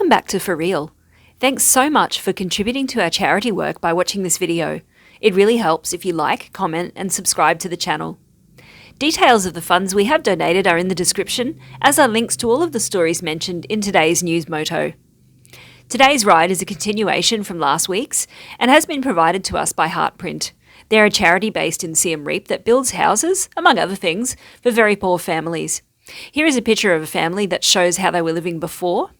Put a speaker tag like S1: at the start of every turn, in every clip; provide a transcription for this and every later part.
S1: Welcome back to For Real. Thanks so much for contributing to our charity work by watching this video. It really helps if you like, comment and subscribe to the channel. Details of the funds we have donated are in the description, as are links to all of the stories mentioned in today's news motto. Today's ride is a continuation from last week's and has been provided to us by Heartprint. They're a charity based in Siem Reap that builds houses, among other things, for very poor families. Here is a picture of a family that shows how they were living before,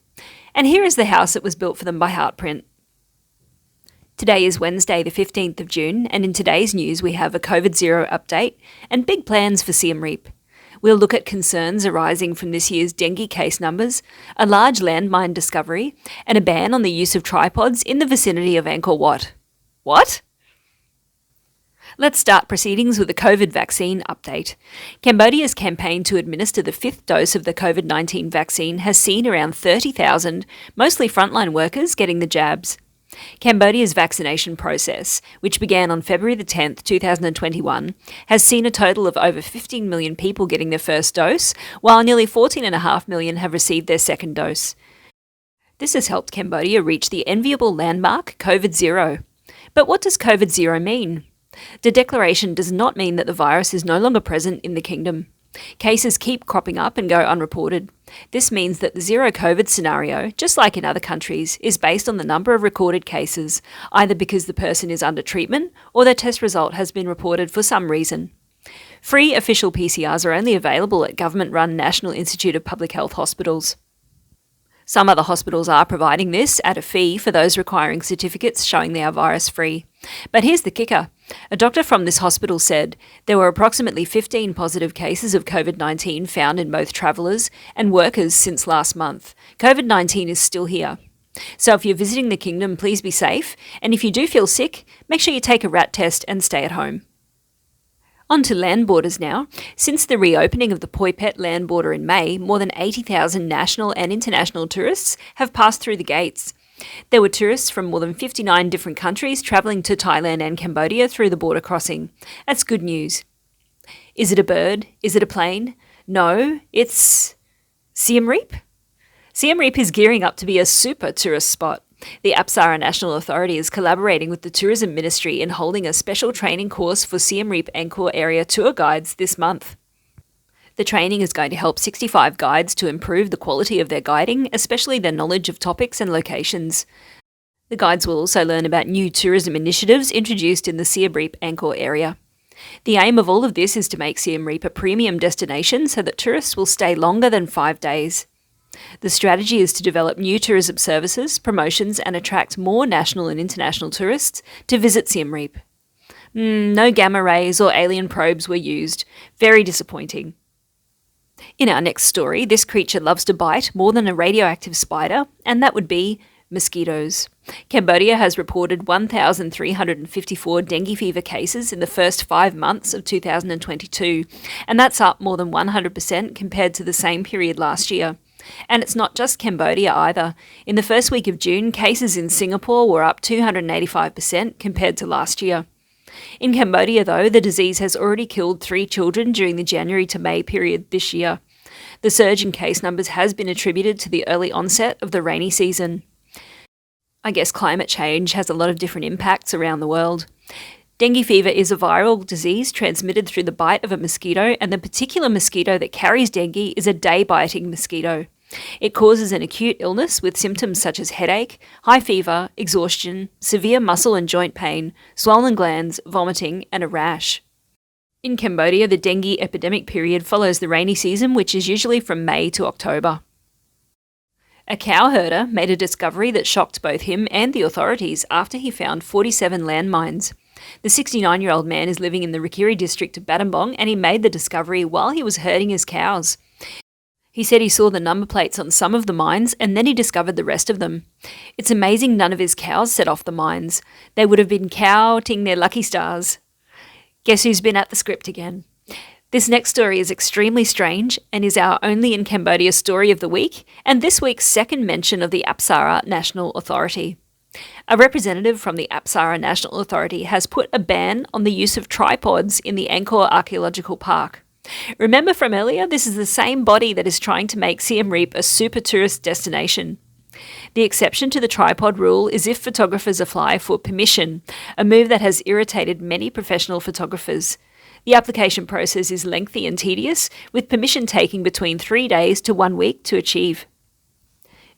S1: and here is the house that was built for them by Heartprint. Today is Wednesday the 15th of June, and in today's news we have a COVID-0 update and big plans for Siem Reap. We'll look at concerns arising from this year's dengue case numbers, a large landmine discovery, and a ban on the use of tripods in the vicinity of Angkor Wat. What? Let's start proceedings with a COVID vaccine update. Cambodia's campaign to administer the 5th dose of the COVID-19 vaccine has seen around 30,000, mostly frontline workers, getting the jabs. Cambodia's vaccination process, which began on February the 10th, 2021, has seen a total of over 15 million people getting their first dose, while nearly 14.5 million have received their second dose. This has helped Cambodia reach the enviable landmark COVID-0. But what does COVID-0 mean? The declaration does not mean that the virus is no longer present in the kingdom. Cases keep cropping up and go unreported. This means that the zero COVID scenario, just like in other countries, is based on the number of recorded cases, either because the person is under treatment or their test result has been reported for some reason. Free official PCRs are only available at government-run National Institute of Public Health hospitals. Some other hospitals are providing this at a fee for those requiring certificates showing they are virus-free. But here's the kicker. A doctor from this hospital said there were approximately 15 positive cases of COVID-19 found in both travellers and workers since last month. COVID-19 is still here. So if you're visiting the kingdom, please be safe, and if you do feel sick, make sure you take a rat test and stay at home. On to land borders now. Since the reopening of the Poipet land border in May, more than 80,000 national and international tourists have passed through the gates. There were tourists from more than 59 different countries travelling to Thailand and Cambodia through the border crossing. That's good news. Is it a bird? Is it a plane? No, it's Siem Reap. Siem Reap is gearing up to be a super tourist spot. The Apsara National Authority is collaborating with the Tourism Ministry in holding a special training course for Siem Reap Angkor area tour guides this month. The training is going to help 65 guides to improve the quality of their guiding, especially their knowledge of topics and locations. The guides will also learn about new tourism initiatives introduced in the Siem Reap Angkor area. The aim of all of this is to make Siem Reap a premium destination so that tourists will stay longer than 5 days. The strategy is to develop new tourism services, promotions and attract more national and international tourists to visit Siem Reap. No gamma rays or alien probes were used. Very disappointing. In our next story, this creature loves to bite more than a radioactive spider, and that would be mosquitoes. Cambodia has reported 1,354 dengue fever cases in the first 5 months of 2022, and that's up more than 100% compared to the same period last year. And it's not just Cambodia either. In the first week of June, cases in Singapore were up 285% compared to last year. In Cambodia, though, the disease has already killed 3 children during the January to May period this year. The surge in case numbers has been attributed to the early onset of the rainy season. I guess climate change has a lot of different impacts around the world. Dengue fever is a viral disease transmitted through the bite of a mosquito, and the particular mosquito that carries dengue is a day-biting mosquito. It causes an acute illness with symptoms such as headache, high fever, exhaustion, severe muscle and joint pain, swollen glands, vomiting, and a rash. In Cambodia, the dengue epidemic period follows the rainy season, which is usually from May to October. A cow herder made a discovery that shocked both him and the authorities after he found 47 landmines. The 69-year-old man is living in the Rikiri district of Battambang, and he made the discovery while he was herding his cows. He said he saw the number plates on some of the mines and then he discovered the rest of them. It's amazing none of his cows set off the mines. They would have been counting their lucky stars. Guess who's been at the script again? This next story is extremely strange and is our only in Cambodia story of the week, and this week's second mention of the Apsara National Authority. A representative from the Apsara National Authority has put a ban on the use of tripods in the Angkor Archaeological Park. Remember from earlier, this is the same body that is trying to make Siem Reap a super tourist destination. The exception to the tripod rule is if photographers apply for permission, a move that has irritated many professional photographers. The application process is lengthy and tedious, with permission taking between 3 days to 1 week to achieve.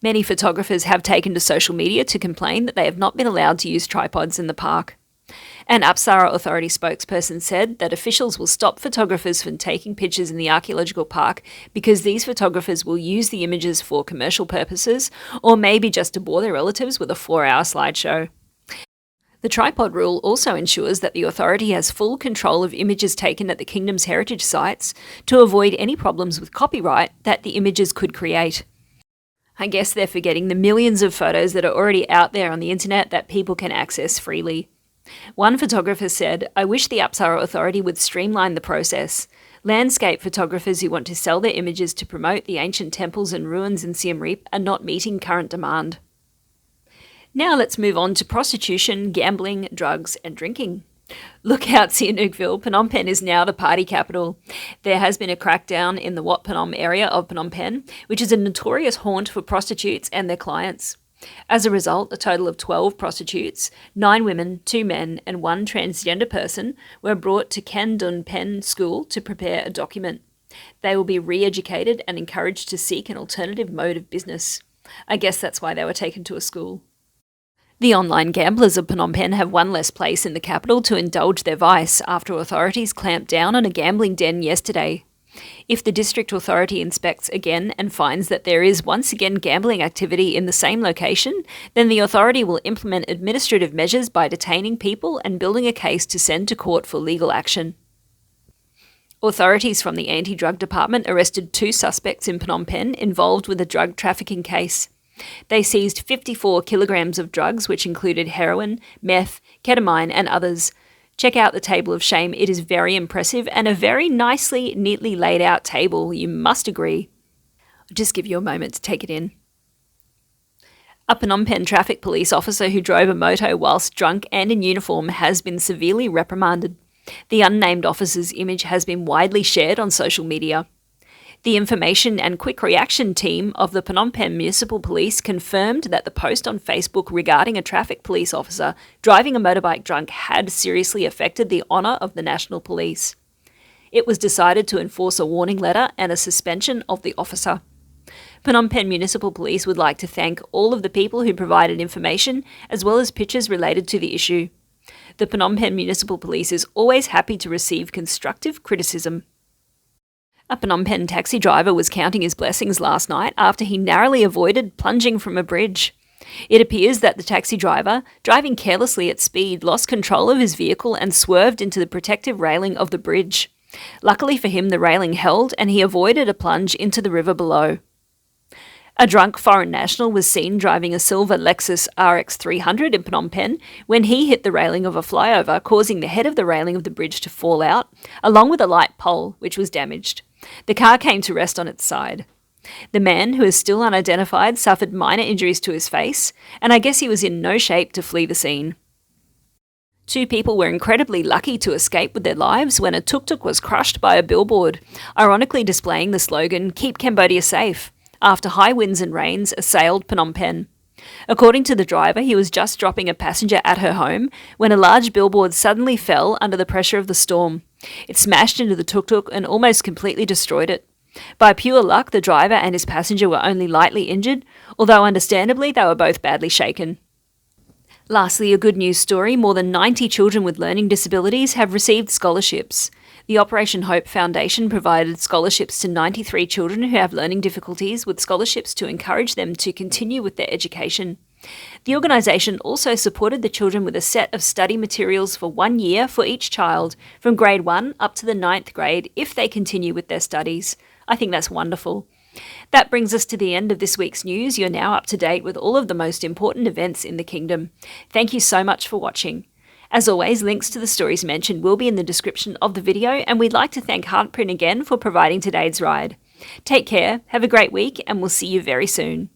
S1: Many photographers have taken to social media to complain that they have not been allowed to use tripods in the park. An Apsara Authority spokesperson said that officials will stop photographers from taking pictures in the archaeological park because these photographers will use the images for commercial purposes or maybe just to bore their relatives with a 4-hour slideshow. The tripod rule also ensures that the authority has full control of images taken at the Kingdom's heritage sites to avoid any problems with copyright that the images could create. I guess they're forgetting the millions of photos that are already out there on the internet that people can access freely. One photographer said, "I wish the Apsara Authority would streamline the process. Landscape photographers who want to sell their images to promote the ancient temples and ruins in Siem Reap are not meeting current demand." Now let's move on to prostitution, gambling, drugs and drinking. Look out, Sihanoukville, Phnom Penh is now the party capital. There has been a crackdown in the Wat Phnom area of Phnom Penh, which is a notorious haunt for prostitutes and their clients. As a result, a total of 12 prostitutes, 9 women, 2 men and 1 transgender person were brought to Can Dun Pen School to prepare a document. They will be re-educated and encouraged to seek an alternative mode of business. I guess that's why they were taken to a school. The online gamblers of Phnom Penh have one less place in the capital to indulge their vice after authorities clamped down on a gambling den yesterday. If the district authority inspects again and finds that there is once again gambling activity in the same location, then the authority will implement administrative measures by detaining people and building a case to send to court for legal action. Authorities from the anti-drug department arrested 2 suspects in Phnom Penh involved with a drug trafficking case. They seized 54 kilograms of drugs, which included heroin, meth, ketamine and others. Check out the table of shame. It is very impressive and a very nicely, neatly laid out table, you must agree. I'll just give you a moment to take it in. A Phnom Penh traffic police officer who drove a moto whilst drunk and in uniform has been severely reprimanded. The unnamed officer's image has been widely shared on social media. The Information and Quick Reaction Team of the Phnom Penh Municipal Police confirmed that the post on Facebook regarding a traffic police officer driving a motorbike drunk had seriously affected the honour of the National Police. It was decided to enforce a warning letter and a suspension of the officer. Phnom Penh Municipal Police would like to thank all of the people who provided information as well as pictures related to the issue. The Phnom Penh Municipal Police is always happy to receive constructive criticism. A Phnom Penh taxi driver was counting his blessings last night after he narrowly avoided plunging from a bridge. It appears that the taxi driver, driving carelessly at speed, lost control of his vehicle and swerved into the protective railing of the bridge. Luckily for him, the railing held and he avoided a plunge into the river below. A drunk foreign national was seen driving a silver Lexus RX 300 in Phnom Penh when he hit the railing of a flyover, causing the head of the railing of the bridge to fall out, along with a light pole, which was damaged. The car came to rest on its side. The man, who is still unidentified, suffered minor injuries to his face, and I guess he was in no shape to flee the scene. 2 people were incredibly lucky to escape with their lives when a tuk-tuk was crushed by a billboard, ironically displaying the slogan, "Keep Cambodia Safe," after high winds and rains assailed Phnom Penh. According to the driver, he was just dropping a passenger at her home when a large billboard suddenly fell under the pressure of the storm. It smashed into the tuk-tuk and almost completely destroyed it. By pure luck, the driver and his passenger were only lightly injured, although understandably they were both badly shaken. Lastly, a good news story. More than 90 children with learning disabilities have received scholarships. The Operation Hope Foundation provided scholarships to 93 children who have learning difficulties, with scholarships to encourage them to continue with their education. The organisation also supported the children with a set of study materials for 1 year for each child, from grade 1 up to the 9th grade, if they continue with their studies. I think that's wonderful. That brings us to the end of this week's news. You're now up to date with all of the most important events in the kingdom. Thank you so much for watching. As always, links to the stories mentioned will be in the description of the video, and we'd like to thank Heartprint again for providing today's ride. Take care, have a great week, and we'll see you very soon.